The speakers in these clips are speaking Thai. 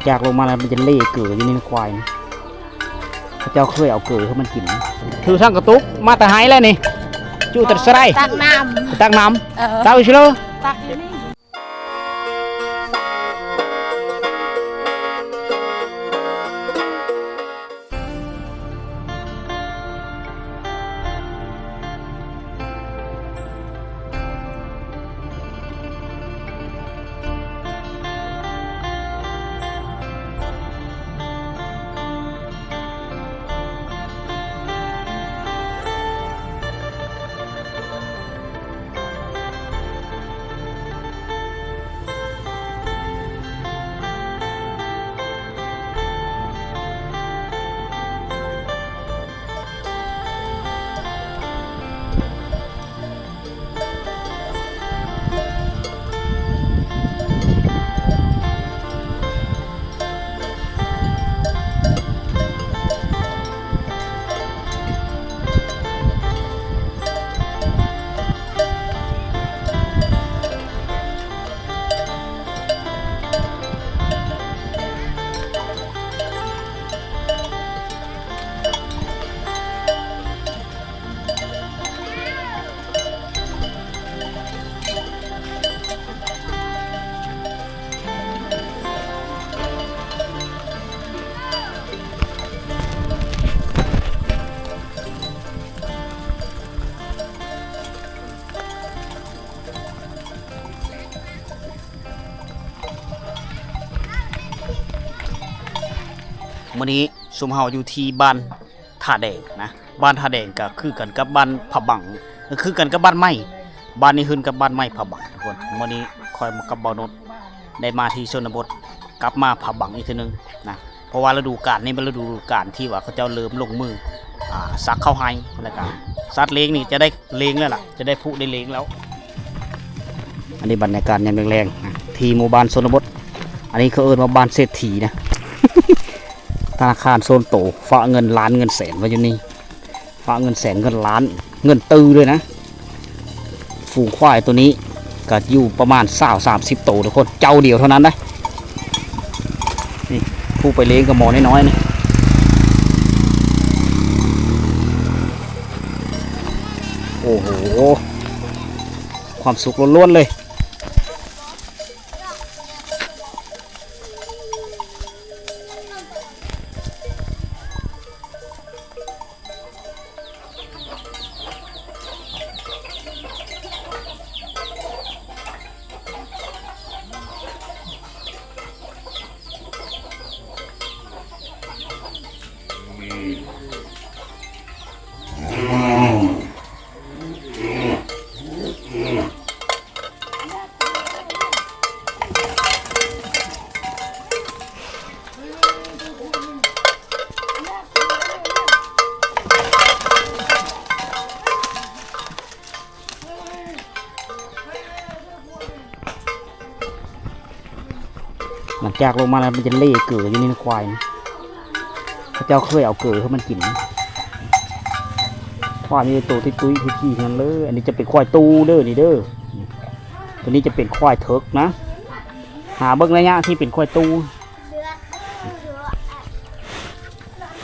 จากลงมาแล้วมันจะเล่เกลืออยู่ในควายพระเจ้าเคยเอาเกลือให้มันกินถือช่างกระตุกมาแต่หายแล้วนี่จู่ตัดสไลด์ตักน้ำตักอีกแล้วตักนี่วันนี้สุมเฮาอยู่ที่บ้านท่าแดงนะบ้านท่าแดงก็คือกันกับบ้านผาบังคือกันกับบ้านไม้บ้านนี้ขึ้นกับบ้านไม้ผาบังทุกคนวันนี้คอยมากับบ่าวนุชได้มาที่ชนบทกลับมาผาบังอีกทีนึงนะเพราะว่าฤดูกาลนี้เป็นฤดูกาลที่ว่าเขาเจ้าเริ่มลงมือซักเข้าไฮแล้วกันซัดเลี้ยงนี่จะได้เลี้ยงแล้วล่ะจะได้ผู้ได้เลี้ยงแล้วอันนี้บรรยากาศยังแรงๆที่หมู่บ้านชนบทอันนี้เขาเอิ้นว่าบ้านเศรษฐีนะธนาคารโซนโตฝากเงินล้านเงินแสนไว้อยู่นี่ฝากเงินแสนเงินล้านเงินตื้อเลยนะฝูงควายตัวนี้ก็อยู่ประมาณ30โตทุกคนเจ้าเดียวเท่านั้นได้นี่ผู้ไปเลี้ยงกับหมอน้อยๆนี่โอ้โหความสุขล้วนๆเลยหลังจากลงมาแล้วมันจะเล่เกลืออยู่ในควายพระเจ้าเคยเอาเกลือให้มันกินควายมีตัวที่ตุ้ยที่ขี้นั่นเลยอันนี้จะเป็นควายตูเด้อนี่เด้อตัวนี้จะเป็นควายเถิกนะหาเบิ้งระยะที่เป็นควายตู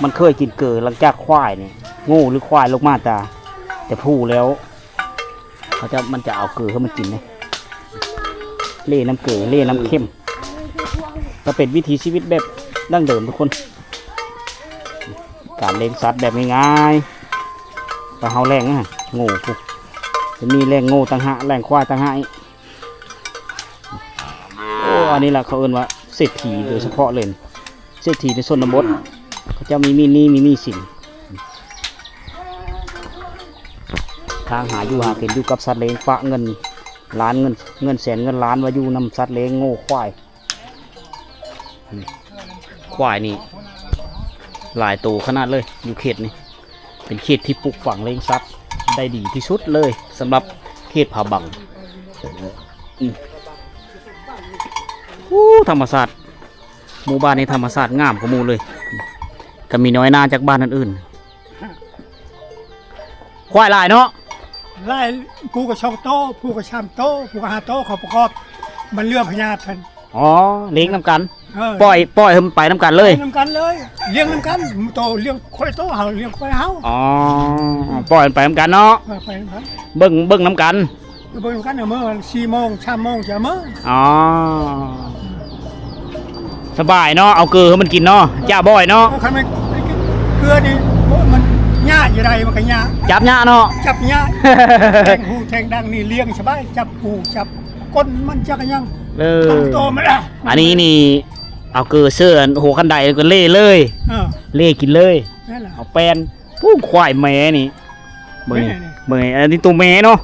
มันเคยกินเกลือหลังจากควายเนี่ยโง่หรือควายลงมาแต่ผู้แล้วมันจะเอาเกลือให้มันกินนะเล่น้ำเกลือเล่น้ำเข้มก็เป็นวิถีชีวิตแบบดั้งเดิมทุกคนการเลี้ยงสัตว์แบบง่ายๆแต่เฮาแรงนะโง่ปุ๊บจะมีแรงโง่ต่างหากแรงควายต่างหากโอ้อันนี้แหละเขาเอิ้นว่าเศรษฐีโดยเฉพาะเลยเศรษฐีในชนบทเขาจะมีสินทางหาอยู่หาเก็บอยู่กับสัตว์เลี้ยงฝากเงินล้านเงินแสนเงินล้านว่าอยู่นำสัตว์เลี้ยงโง่ควายนี่หลายตัวขนาดเลยอยู่เขตนี่เป็นเขตที่ปลูกฝังเลี้ยงสัตว์ได้ดีที่สุดเลยสำหรับเขตผาบังธรรมศาสตร์หมู่บ้านในธรรมศาสตร์งามกว่าหมู่เลยก็มีน้อยหน้าจากบ้านอื่นควายหลายเนาะ ไล่ผู้กับช่องโต้ผู้กับชามโต้ผู้กับหาโต้เขาประกอบมันเรื่องพญาทัน อ๋อเลี้ยงน้ำกัน ป ปล่อยให้มันไปน้ำกันเลย น้ำกันเลยเลี้ยงน้ำกันโตเลี้ยงควายโตเฮาเลี้ยงควายเฮา อ๋อปล่อยมันไปน้ำกันเนาะ ไปน้ำกัน เบิ่งน้ำกัน เบิ่งน้ำกันเมื่อ4 โมง3 โมงจะมื้อ อ๋อสบายเนาะเอาเกลือให้มันกินเนาะจ้าบ่อยเนาะ คันมันเกลือนี่มันหญ้าอยู่ใดมันก็หญ้า จับหญ้าเนาะ จับหญ้าแทงหูแทงดังนี่เลี้ยงสบายจับหูจับก้นมันจักยัง เออ โตมันอ่ะ อันนี้นี่เอาเกลือเสื้อหัวคันไดก็เล่เลย เล่กินเลย นั่นแหละ เอาแป้นผู้ควายแม่นี่เบิ่ง แม่นี่ เบิ่งอันนี้ตัวแม่เนาะ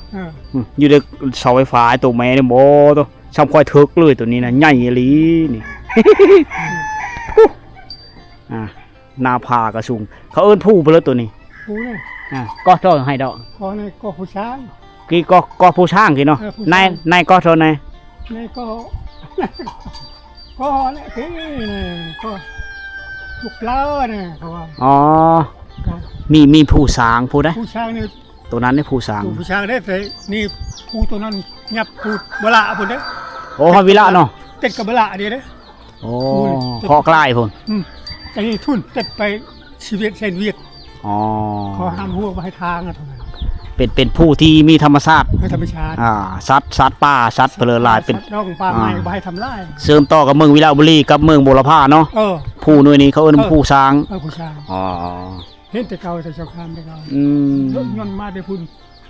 อยู่ในเสาไฟฟ้าตัวแม่นี่บ่ตัวซ้ำควายเถิกเลยตัวนี้นะใหญ่อีหลีนี่ อ่าหน้าผากระสูงเขาเอิ้นผู้เพิ่นแล้วตัวนี้ ผู้นี่ ก็เท่าให้ดอก พอในก็ผู้ชาย กี่ก็ผู้ช่างกี่เนาะ ผู้ช่าง นายก็เท่าไหน นี่ก็ ก็แหละที่นี่ก็ลูกเล่าเนี่ยเขาว่า อ๋อมีผู้สร้างผู้ได้ ผู้ชายนี่ ตัวนั้นนี่ผู้สร้าง ผู้ชายได้แต่นี่ผู้ตัวนั้นยับผู้บละพุ่นเด้ โอ้ฮอดวิละเนาะ เต็ดกับบละเดียวเด้ โอ้เคาะใกล้พุ่น แต่นี่ทุนเต็ดไปชีวิตเส้นเวียด อ๋อ ขอห้ามหัวมาให้ทางอะเท่านั้น เป็นผู้ที่มีธรรมชาติ ให้ธรรมชาติ สัตว์ป่าสัตว์เปลือยลายเป็น ร่องป่าไม้บ่ให้ทำลาย เสริมต่อกับเมืองวิลาบุรีกับเมืองบุรพาเนาะ ผู้หน่วยนี้เขาเอิ้นผู้สร้าง ผู้ชาย อ๋อ เห็นแต่เก่าแต่เจ้าคามแต่เก่าร ถยนต์มาแต่พุ่น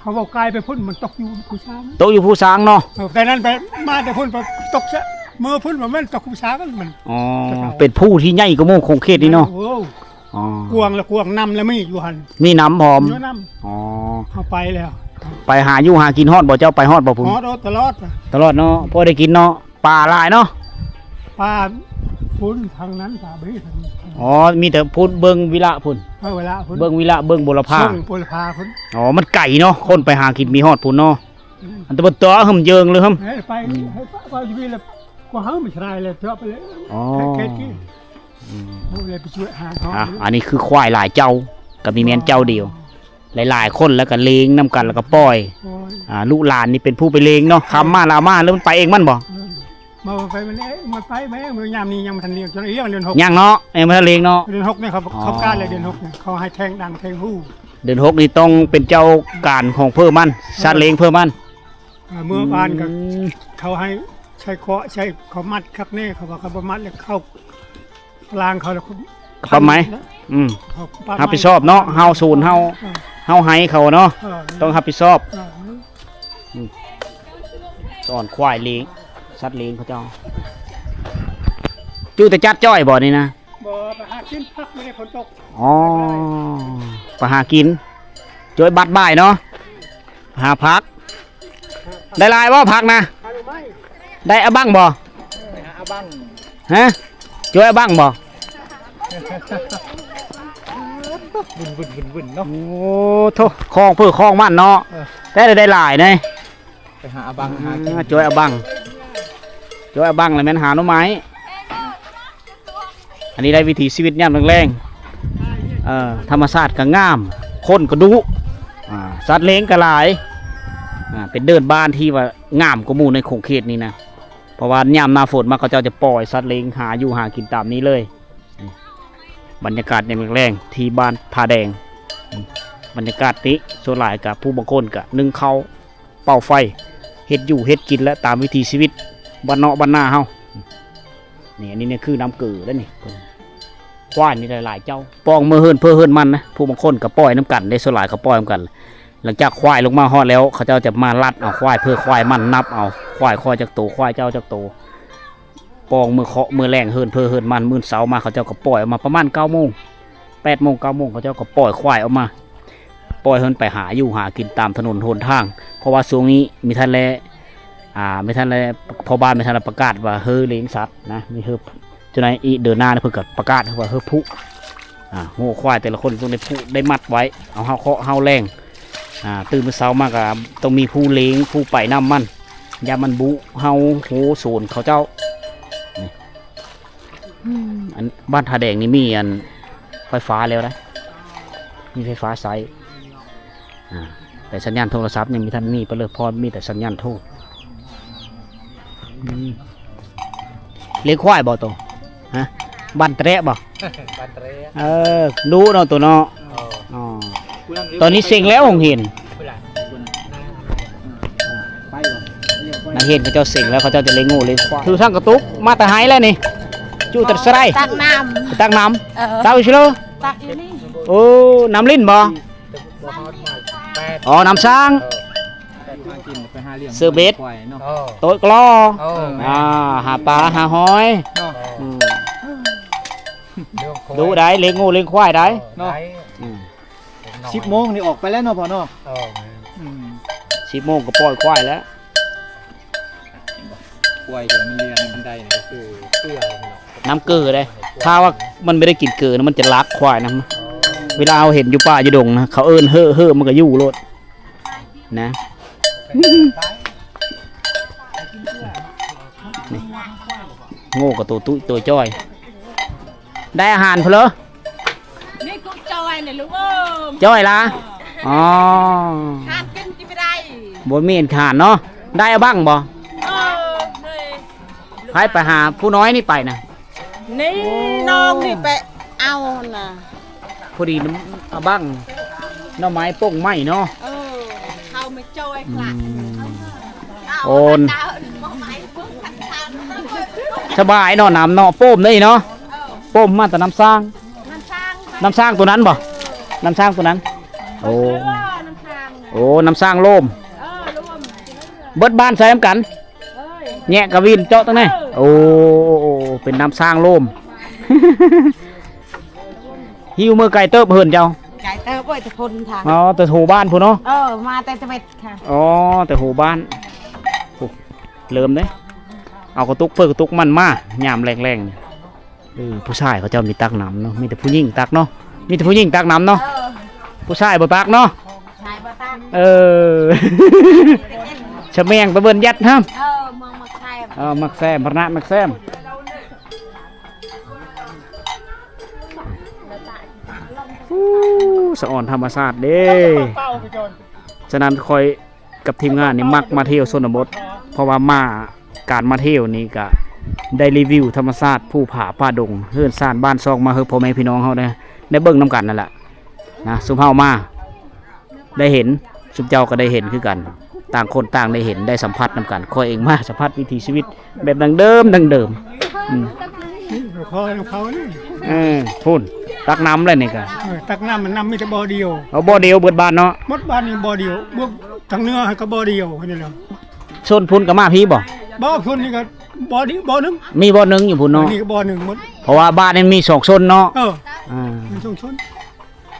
เขาบอกกลายไปพุ่นมันตกอยู่ผู้ชาย โตะอยู่ผู้สร้างเนาะ แต่นั้นไปมาแต่พุ่นไปตกซะเมื่อพุ่นมันตกผู้ชายกันมัน อ๋อเป็นผู้ที่ใหญ่กว่าหมู่คงเขตนี่เนาะ โอ้ อ๋อก วงละกวงนำแล้วไม่อยู่หัน มีน้ำพร้อม เนื้อน อ๋อ ำเขาไปแล้ว ไปหาอยู่หากินฮอดบ่เจ้าไปฮอดบ่พุ่น ฮอดตลอด ตลอดเนาะพอได้กินเนาะป่าหลายเนาะ ป้าพุ่นทางนั้นป่าบี้ทางนี้ อ๋อมีแต่พุ่นเบิ่งวิละพุ่น เวลาพุ่น เบิ่งวิละเบิ่งบุรพา ส่งปุรพาพุ่น อ๋อมันไก่เนาะคนไปหากินมีฮอดพุ่นเนาะอันตะบ่ตอหึมเยิงเลยหึม ให้ไปให้ป้าอยู่นี่แล้วก็หาไม่ใช่เลยเถอะไปเลย อ๋อ แค่กี้เลยไปช่วยหาเขา อันนี้คือควายหลายเจ้ากับมีแม่นเจ้าเดียว หลายๆคนแล้วก็เลงนํกันแล้วก็ปล่อยลูกหลานนี่เป็นผู้ไปเลงเนาะคำมาลามาแล้วมันไปเองมันบ่ มาไปมันมันไปไหมมือยามนี้ยังไม่ทันเลี้ยงจนเลี้ยงเดือน6 ยังเนาะมันเลงเนาะ เดือน6เนี่ยเขาการเลยเดือน6เนี่ยเขาให้แทงดังแทงหู้ เดือน6นี่ต้องเป็นเจ้าการของเพิ่มมันสัตว์เลงเพิ่มมัน เมื่อบ้านก็เขาให้ใช้เคาะใช้เขามัดครับนี่เขาบอกเขามัดแล้วเข้าลางเขาแล้ว ปั๊มไหมรับผิดชอบเนาะเฮาศูนย์เฮาให้เขาเนาะต้องรับผิดชอบสอนควายเลี้ยงสัตว์เลี้ยงเขาเจ้าจู่แต่จัดจ้อยบ่นี่นะ บ่ไปหากินพักไม่ได้ฝนตก อ๋อไปหากินจ่วยบัดบ่ายเนาะหาพักได้ลายบ่พักนะได้อะบังบ่ฮะจ่วยอะบังบ่วุ่นเนาะ โอ้โถคลองเพื่อคลองมันเนาะได้หลายเน่ย ไปหาบังหา จ่วยอะบังจ่วยอะบังเลยแม่นหาหน่อไม้อันนี้ได้วิถีชีวิตยามแรงๆธรรมชาติก็งามคนก็ดุสัตว์เลี้ยงก็หลายเป็นเดินบ้านที่ว่างามกว่าหมู่ในคงเขตนี้นะเพราะว่ายามหน้าฝนมาเขาเจ้าจะปล่อยสัตว์เลี้ยงหาอยู่หากินตามนี้เลยบรรยากาศในเมืองแรงที่บ้านทาแดงบรรยากาศนี้ส่วนหลายกับผู้บางคนกับนึ่งข้าวเป่าไฟเฮ็ดอยู่เฮ็ดกินและตามวิถีชีวิตบ้านเนาะบ้านหน้าเฮานี่อันนี้เนี่ยคือน้ำเกลือแล้วนี่ควายนี่หลายๆเจ้าปองมือเฮินเพื่อเฮินมันนะผู้บางคนกับปล่อยน้ำกันได้ส่วนหลายเขาปล่อยน้ำกัน หลังจากควายลงมาฮอดแล้วเขาเจ้าจะมาลัดเอาควายเพื่อควายมันนับเอาควายจากโตควายเจ้าจากโตปองมือเคาะมือแรงเฮินเพื่อเฮินมันมื้อเสาร์มาเขาเจ้าก็ปล่อยออกมาประมาณ9 โมง8 โมง9 โมงเขาเจ้าก็ปล่อยควายออกมาปล่อยเฮินไปหาอยู่หากินตามถนนหนทางเพราะว่าช่วงนี้มีท่านแลไม่ทันเลยพอบ้านไม่ทันประกาศว่าเฮ้ยเลี้ยงสัตว์นะมีเฮ้ยจนในอีเดินหน้าเพื่อประกาศว่าเฮ้ยผู้หัวควายแต่ละคนต้องได้ผู้ได้มัดไว้เอาเฮาเคาะเฮาแรงตื่นมาเช้ามากต้องมีผู้เลี้ยงผู้ไปน้ำมันยามันบุเฮาโหโซนเขาเจ้าอันบ้านทาแดงนี่มีอันไฟฟ้าแล้วนะมีไฟฟ้าใช้แต่สัญญาณโทรศัพท์ยังมีท่านมีไปเลยพอมีแต่สัญญาณโทร เลี้ยงควายบ่ตัวฮะบ้านแตะบ่ บันเตร ดูเนาะตัวเนาะอ๋อตอนนี้เซ็งแล้วผมเห็นนักเห็นเขาเจ้าเซ็งแล้วเขาเจ้าจะเลี้ยงงูเลี้ยงควายคือทั้งกระตุกมาแต่หายแล้วนี่จู่แต่สไลด์ ตักน้ ตักน้ ำ ำตักอีกชิโล ตักอยู่นี่ โอ้น้ำลิ้นบ่อ๋อน้ำสร้างเสือเบ็ดโต๊ะกลอหาปลาหาหอยดูได้เลี้ยงงูเลี้ยงควายได้ เนาะ10 โมงนี่ออกไปแล้วเนาะพ่อเนาะ 10 โมงก็ปล่อยควายแล้ว ป่วยเดี๋ยวมีเรียนบันไดนี่ก็คือเสื้อ น้ำเกลือเลยถ้าว่ามันไม่ได้กินเกลือนะมันจะลักควายนะเวลาเราเห็นอยู่ป่าอยู่ดงนะเขาเอิ้นเฮ่อมันก็อยู่โลดนะนี่โง่กับตัวตุ้ยตัวจ้อยได้อาหารเพลอ นี่กูจอยเนี่ยลูกเอ้ย จ้อยละอ๋อ ขาดกินกินไม่ได้ บนเมียนขาดเนาะได้เอาบ้างบ่ เลย ใครไปหาผู้น้อยนี่ไปนะ นี่น้องนี่ไปเอาน่ะ พอดีน้ำเอาบ้างหน่อไม้โป่งไม้เนาะ เขาไม่จอยกลับ โอนสบายเนาะน้ำเนาะโป้มได้เนาะโป้มมาแต่น้ำสร้าง น้ำสร้าง ตัวนั้นบ่น้ำสร้างตัวนั้น โอ้ น้ำสร้าง โอ้น้ำสร้างโลม รวม เบิดบ้านใส่น้ำกันแงะกระวินเจาะตรงไหนโอ้เป็นน้ำสร้างโลม หิวมือไก่เติบเหินเจ้า ไก่เตอร์บ่อยแต่คนทาง อ๋อแต่โถบ้านพูนเนาะ มาแต่ตะเม็ดค่ะ อ๋อแต่โถบ้านโอ้เริ่มเด้เอากระตุกเพื่อกระตุกมันมายามแรงๆผู้ชายเขาเจ้ามีตักน้ำเนาะมีแต่ผู้หญิงตักเนาะมีแต่ผู้หญิงตักน้ำเนาะผู้ชายบ่ตักเนาะ ชายบ่ตัก ชะแมงไปเบิ่นยัดฮะ มองมาชาย มักแซมพระนะมักแซมสะอ่อนธรรมชาติเด้ฉะนั้นคอยกับทีมงานนี่มักมาเที่ยวชนบทเพราะว่ามาการมาเที่ยวนี่ก็ได้รีวิวธรรมชาติผู้ผาป่าดงเฮือนซ่านบ้านซอกมาเฮือพ่อแม่พี่น้องเฮาได้เบิ่งน้ำกันนั่นแหละนะสุมเฮามาได้เห็นสุมเจ้าก็ได้เห็นคือกันต่างคนต่างได้เห็นได้สัมผัสน้ำกันคอยเองมาสัมผัสวิถีชีวิตแบบดังเดิมพอของเขานี่ พูนตักน้ำเลยนี่กัน ตักน้ำมันน้ำมีแต่บ่อเดียว เอาบ่อเดียวเบิดบ้านเนาะ หมดบ้านนี่บ่อเดียวบวกทางเนื้อให้ก็บ่อเดียวนี่แหละ ชนพุ่นกับมาพี่บ่ บ่อคนนี่ก็บ่อนี้บ่อนึง มีบ่อหนึงอยู่พุ่นเนาะ นี่ก็บ่อนึงหมด เพราะว่าบ้านนี้มี2ชนเนาะ มันชน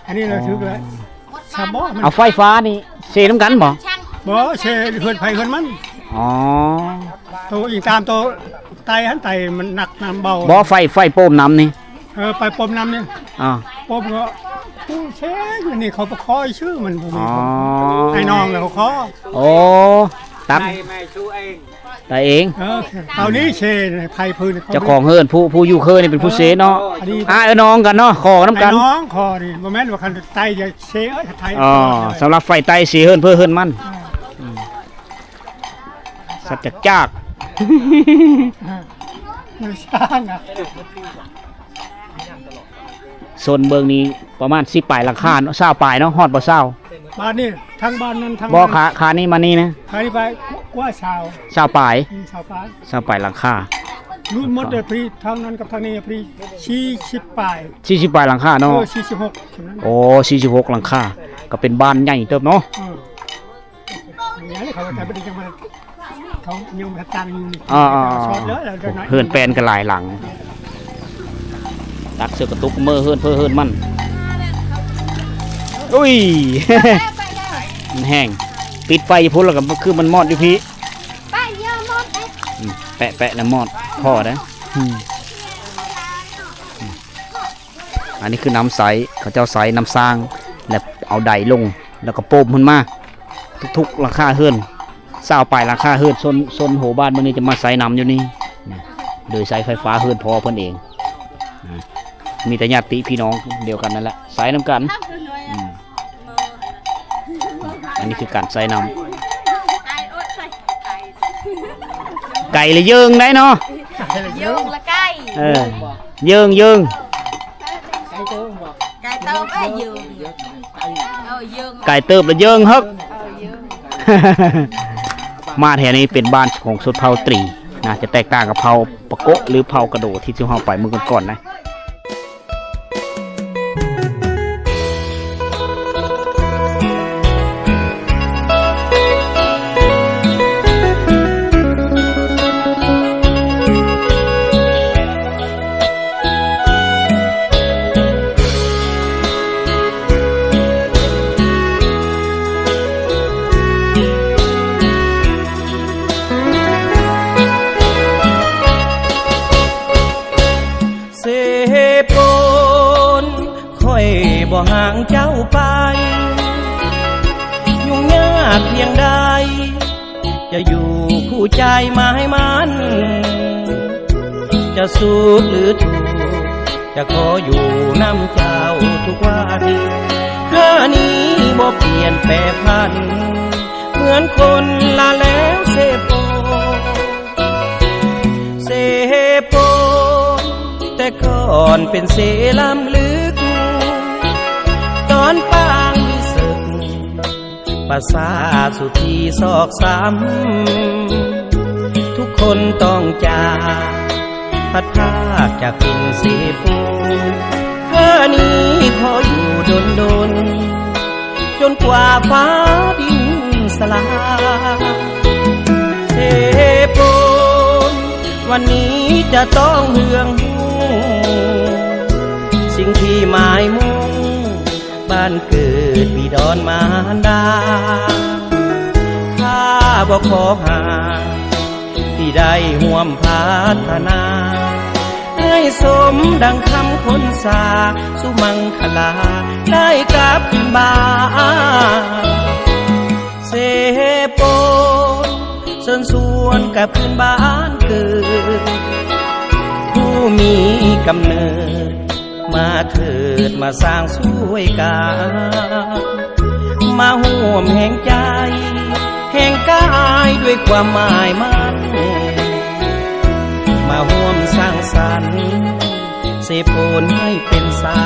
อันนี้เราถือแล้วชาบ่อมัน เอาไฟฟ้านี่เสน้ำกันบ่ บ่เชเฮือนไผเฮือนมัน อ๋อ โตอีกตามโตไตหันไตมันหนักน้ำเบา บ่ไฟโป่มน้ำนี่ ไปปมน้ำนี่ อ๋อ ปมก็ผู้เชงนี่เขาประคอยชื่อมันผม อ๋อ ไอ้น้องแล้วเขาขอ โอ้ตัก แม่ชูเอง แต่เอง เอานี้เชไผ่พื้น เจ้าของเฮือนผู้อยู่เคยนี่เป็นผู้เสเนาะน้องกันเนาะขอน้ำกัน น้องคอนี่โมเมนต์ว่าคันไตจะเชไทย อ๋อสำหรับไฟไตสีเฮือนเพื่อเฮือนมันสัจจาก มันสร้างอ่ะ โซนเบิงนี้ประมาณ10ปลายหลังคาเนาะ20ปลายเนาะฮอดบ่20 บ้านนี่ทั้งบ้านนั้นทั้ง บ่ขานี่มานี่นะ ใครไปกว่าชาว 20ปลาย ชาวบ้าน 20ปลายหลังคา รุ่นหมดเลยพรีทางนั้นกับทางนี้พรีชี้ชิบปลาย 40ปลายหลังคาเนาะ 46ใช่ไหม โอ้46หลังคาก็เป็นบ้านใหญ่เติบเนาะ อย่างนี้เขาแต่ไม่ได้ยังมาเขายังมาตั้งอยู่นี่ อ๋อ ชอบเลยแล้วเดี๋ยวหน่อย เฮือนแปลนกันหลายหลังตักเสือกระตุกมือเฮือนเพื่อเฮือนมันอุ้ย มันแห้งปิดไฟพุ่นแล้วก็คือมันมอดอยู่พี่ ไปเยอะหมดเลย แปะแล้วมอดพ่อนะอันนี้คือน้ำใสเขาเจ้าใสน้ำสร้างแล้วเอาไดลงแล้วก็โป่มมันมาทุกๆราคาเฮือน20ปลายราคาเฮือนซนโหบ้านมื้อนี้จะมาใส่น้ำอยู่นี่โดยใช้ไฟฟ้าเฮือนพอเพิ่นเองมีแต่ญาติพี่น้องเดียวกันนั่นแหละใส่น้ำกันอันนี้คือการใส่น้ำไก่เลยเยิงได้เนาะ ยืงละไก่ เยิง ไก่เติมบ่ ไก่เต้าไก่ยืงยืง ไก่เติบแล้วเยิงฮึก ยืง มาแถวนี้เป็นบ้านของชนเผ่าตรีนะจะแตกต่างกับเผ่าปะโกะหรือเผ่ากระโดดที่ที่เราไปเมื่อก่อนๆนะ เสพนค่อยบ่ห่างเจ้าไปยุ่งยากเพียงใดจะอยู่คู่ใจมาให้มันจะสุขหรือทุกข์จะขออยู่น้ำเจ้าทุกวันข้านี้บ่เปลี่ยนแปรพันเหมือนคนลาแล้วเสพเสพแต่ก่อนเป็นเสลำลึกตอนปางมีศึกภาษาสุธีซอกซ้ำทุกคนต้องจากพัดพากจากกินเสพข้านี้พออยู่ดนจนกว่าฟ้าดินสลายเสพวันนี้จะต้องเหืองสิ่งที่หมายมุ่งบ้านเกิดบิดรมารดาข้าบอกขอหาที่ได้ห่วมพัฒนาให้สมดังคำคนสาสุมังคลาได้กลับบ้านเสพเชิญสวนกับพื้นบ้านเกิดผู้มีกำเนิดมาเถิดมาสร้างสวยกามาห่วมแห่งใจแห่งกายด้วยความหมายมั่นมาห่วมสร้างสรรค์เสพโปนให้เป็นสา